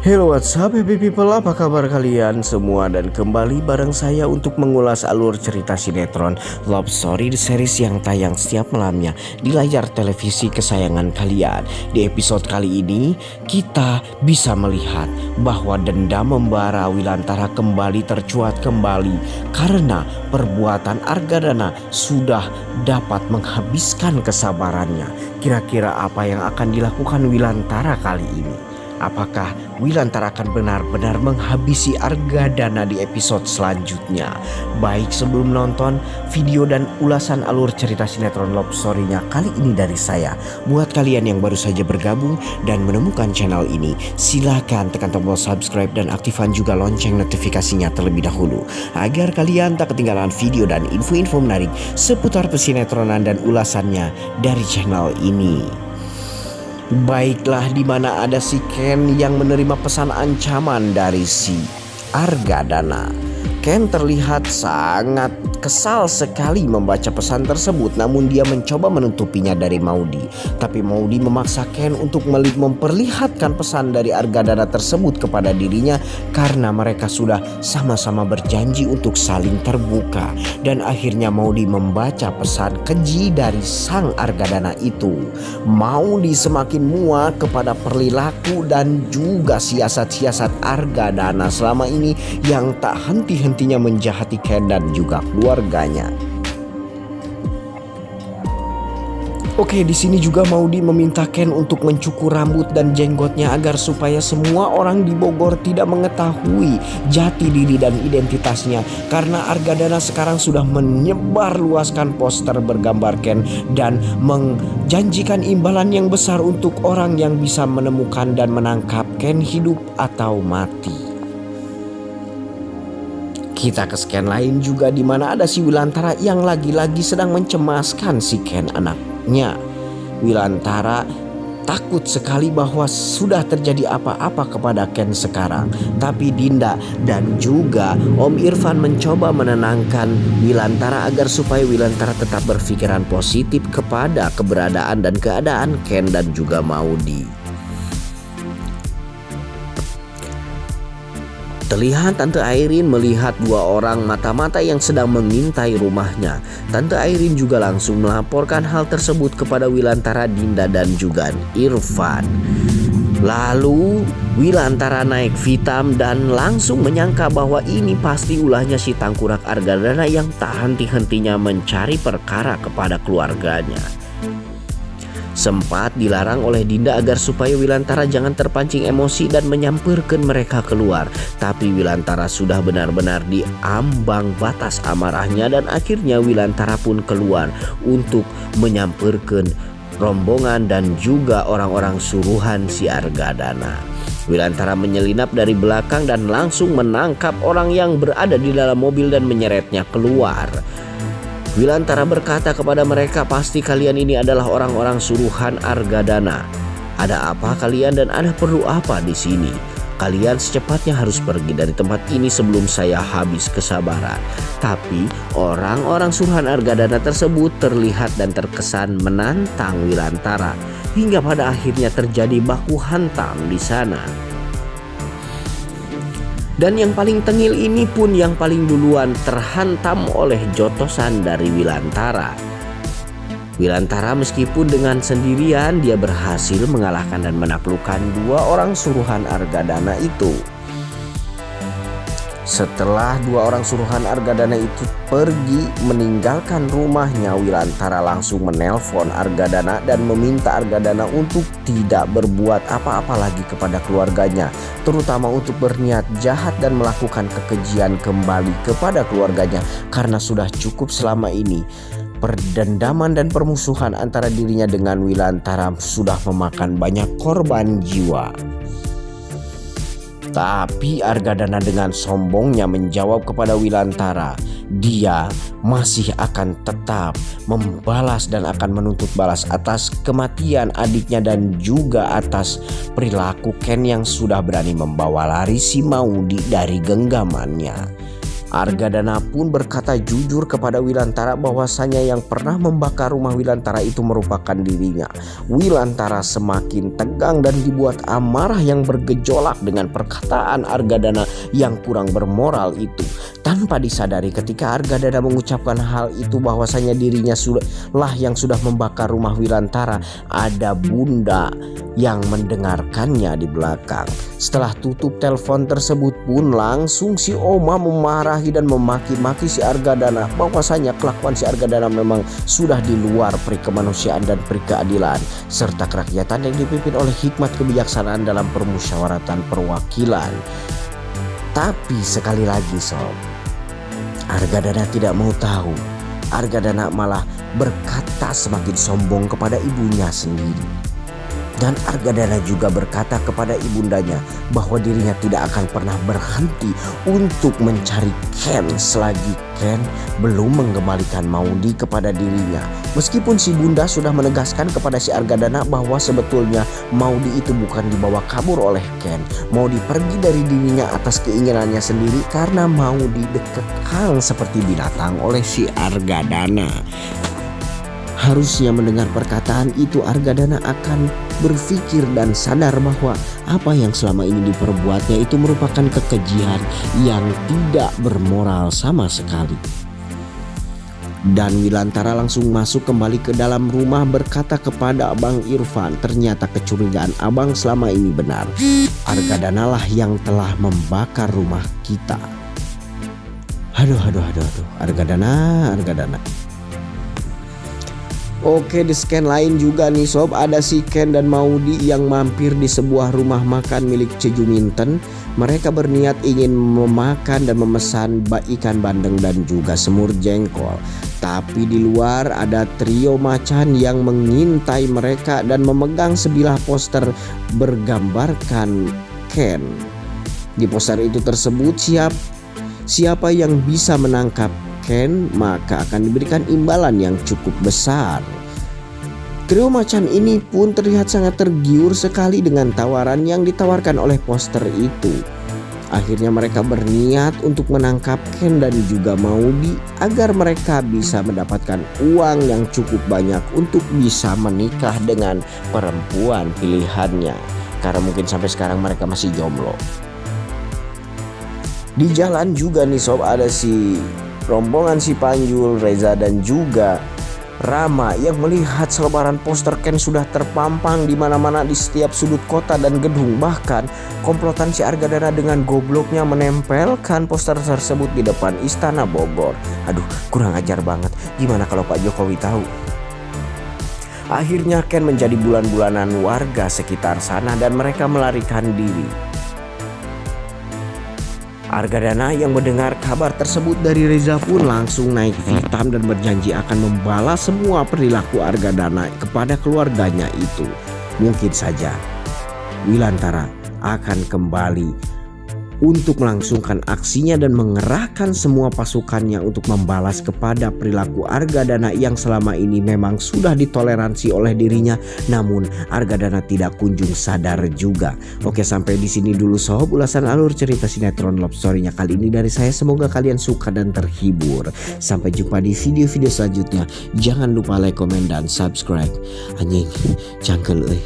Hello, what's up happy people, apa kabar kalian semua? Dan kembali bareng saya untuk mengulas alur cerita sinetron Love Story The Series yang tayang setiap malamnya di layar televisi kesayangan kalian. Di episode kali ini kita bisa melihat bahwa dendam membara Wilantara kembali tercuat kembali karena perbuatan Argadana sudah dapat menghabiskan kesabarannya. Kira-kira apa yang akan dilakukan Wilantara kali ini? Apakah Wilantara akan benar-benar menghabisi Argadana di episode selanjutnya? Baik, sebelum nonton video dan ulasan alur cerita sinetron Love Story-nya kali ini dari saya, buat kalian yang baru saja bergabung dan menemukan channel ini, silahkan tekan tombol subscribe dan aktifkan juga lonceng notifikasinya terlebih dahulu, agar kalian tak ketinggalan video dan info-info menarik seputar pesinetronan dan ulasannya dari channel ini. Baiklah, di mana ada si Ken yang menerima pesan ancaman dari si Argadana. Ken terlihat sangat kesal sekali membaca pesan tersebut, namun dia mencoba menutupinya dari Maudy. Tapi Maudy memaksa Ken untuk memperlihatkan pesan dari Argadana tersebut kepada dirinya karena mereka sudah sama-sama berjanji untuk saling terbuka. Dan akhirnya Maudy membaca pesan keji dari sang Argadana itu. Maudy semakin muak kepada perilaku dan juga siasat-siasat Argadana selama ini yang tak henti-hentinya menjahati Ken dan juga keluarganya. Oke, di sini juga Maudy meminta Ken untuk mencukur rambut dan jenggotnya agar supaya semua orang di Bogor tidak mengetahui jati diri dan identitasnya, karena Argadana sekarang sudah menyebarluaskan poster bergambar Ken dan menjanjikan imbalan yang besar untuk orang yang bisa menemukan dan menangkap Ken hidup atau mati. Kita ke scan lain juga, di mana ada si Wilantara yang lagi-lagi sedang mencemaskan si Ken anaknya. Wilantara takut sekali bahwa sudah terjadi apa-apa kepada Ken sekarang. Tapi Dinda dan juga Om Irfan mencoba menenangkan Wilantara agar supaya Wilantara tetap berpikiran positif kepada keberadaan dan keadaan Ken dan juga Maudy. Terlihat Tante Airin melihat dua orang mata-mata yang sedang mengintai rumahnya. Tante Airin juga langsung melaporkan hal tersebut kepada Wilantara, Dinda dan juga Irfan. Lalu Wilantara naik Vitam dan langsung menyangka bahwa ini pasti ulahnya si tangkurak Argadana yang tak henti-hentinya mencari perkara kepada keluarganya. Sempat dilarang oleh Dinda agar supaya Wilantara jangan terpancing emosi dan menyamperkan mereka keluar. Tapi Wilantara sudah benar-benar di ambang batas amarahnya dan akhirnya Wilantara pun keluar untuk menyamperkan rombongan dan juga orang-orang suruhan si Argadana. Wilantara menyelinap dari belakang dan langsung menangkap orang yang berada di dalam mobil dan menyeretnya keluar. Wilantara berkata kepada mereka, pasti kalian ini adalah orang-orang suruhan Argadana. Ada apa kalian dan ada perlu apa di sini? Kalian secepatnya harus pergi dari tempat ini sebelum saya habis kesabaran. Tapi orang-orang suruhan Argadana tersebut terlihat dan terkesan menantang Wilantara hingga pada akhirnya terjadi baku hantam di sana. Dan yang paling tengil ini pun yang paling duluan terhantam oleh jotosan dari Wilantara. Wilantara meskipun dengan sendirian dia berhasil mengalahkan dan menaklukkan dua orang suruhan Argadana itu. Setelah dua orang suruhan Argadana itu pergi meninggalkan rumahnya, Wilantara langsung menelpon Argadana dan meminta Argadana untuk tidak berbuat apa-apa lagi kepada keluarganya, terutama untuk berniat jahat dan melakukan kekejian kembali kepada keluarganya, karena sudah cukup selama ini. Perdendaman dan permusuhan antara dirinya dengan Wilantara sudah memakan banyak korban jiwa. Tapi Argadana dengan sombongnya menjawab kepada Wilantara, dia masih akan tetap membalas dan akan menuntut balas atas kematian adiknya dan juga atas perilaku Ken yang sudah berani membawa lari si Maudy dari genggamannya. Argadana pun berkata jujur kepada Wilantara bahwasanya yang pernah membakar rumah Wilantara itu merupakan dirinya. Wilantara semakin tegang dan dibuat amarah yang bergejolak dengan perkataan Argadana yang kurang bermoral itu. Tanpa disadari ketika Argadana mengucapkan hal itu bahwasanya dirinya lah yang sudah membakar rumah Wilantara, ada bunda yang mendengarkannya di belakang. Setelah tutup telepon tersebut pun langsung si Oma memarahi dan memaki-maki si Argadana bahwasanya kelakuan si Argadana memang sudah di luar peri kemanusiaan dan peri keadilan serta kerakyatan yang dipimpin oleh hikmat kebijaksanaan dalam permusyawaratan perwakilan. Tapi sekali lagi sob, Argadana tidak mau tahu. Argadana malah berkata semakin sombong kepada ibunya sendiri. Dan Argadana juga berkata kepada ibundanya bahwa dirinya tidak akan pernah berhenti untuk mencari Ken selagi Ken belum mengembalikan Maudi kepada dirinya. Meskipun si bunda sudah menegaskan kepada si Argadana bahwa sebetulnya Maudi itu bukan dibawa kabur oleh Ken. Maudi pergi dari dirinya atas keinginannya sendiri karena Maudi dikekang seperti binatang oleh si Argadana. Harusnya mendengar perkataan itu Argadana akan berpikir dan sadar bahwa apa yang selama ini diperbuatnya itu merupakan kekejian yang tidak bermoral sama sekali. Dan Wilantara langsung masuk kembali ke dalam rumah berkata kepada Abang Irfan, ternyata kecurigaan abang selama ini benar. Argadana lah yang telah membakar rumah kita. Aduh, Argadana. Oke, di scan lain juga nih sob, ada si Ken dan Maudi yang mampir di sebuah rumah makan milik Cejuminten. Mereka berniat ingin memakan dan memesan ikan bandeng dan juga semur jengkol. Tapi di luar ada trio macan yang mengintai mereka dan memegang sebilah poster bergambarkan Ken. Di poster itu tersebut siapa yang bisa menangkap Ken maka akan diberikan imbalan yang cukup besar. Trio macan ini pun terlihat sangat tergiur sekali dengan tawaran yang ditawarkan oleh poster itu. Akhirnya mereka berniat untuk menangkap Ken dan juga Maudi agar mereka bisa mendapatkan uang yang cukup banyak untuk bisa menikah dengan perempuan pilihannya. Karena mungkin sampai sekarang mereka masih jomblo. Di jalan juga nih sob, ada rombongan si Panjul, Reza dan juga Rama yang melihat selebaran poster Ken sudah terpampang di mana-mana di setiap sudut kota dan gedung. Bahkan komplotan si Argadana dengan gobloknya menempelkan poster tersebut di depan Istana Bogor. Aduh, kurang ajar banget. Gimana kalau Pak Jokowi tahu? Akhirnya Ken menjadi bulan-bulanan warga sekitar sana dan mereka melarikan diri. Argadana yang mendengar kabar tersebut dari Reza pun langsung naik hitam dan berjanji akan membalas semua perilaku Argadana kepada keluarganya itu. Mungkin saja Wilantara akan kembali untuk melangsungkan aksinya dan mengerahkan semua pasukannya untuk membalas kepada perilaku Argadana yang selama ini memang sudah ditoleransi oleh dirinya, namun Argadana tidak kunjung sadar juga. Oke, sampai di sini dulu sob ulasan alur cerita sinetron Love Story-nya kali ini dari saya. Semoga kalian suka dan terhibur. Sampai jumpa di video-video selanjutnya. Jangan lupa like, komen dan subscribe. Anjing, cangkel euy.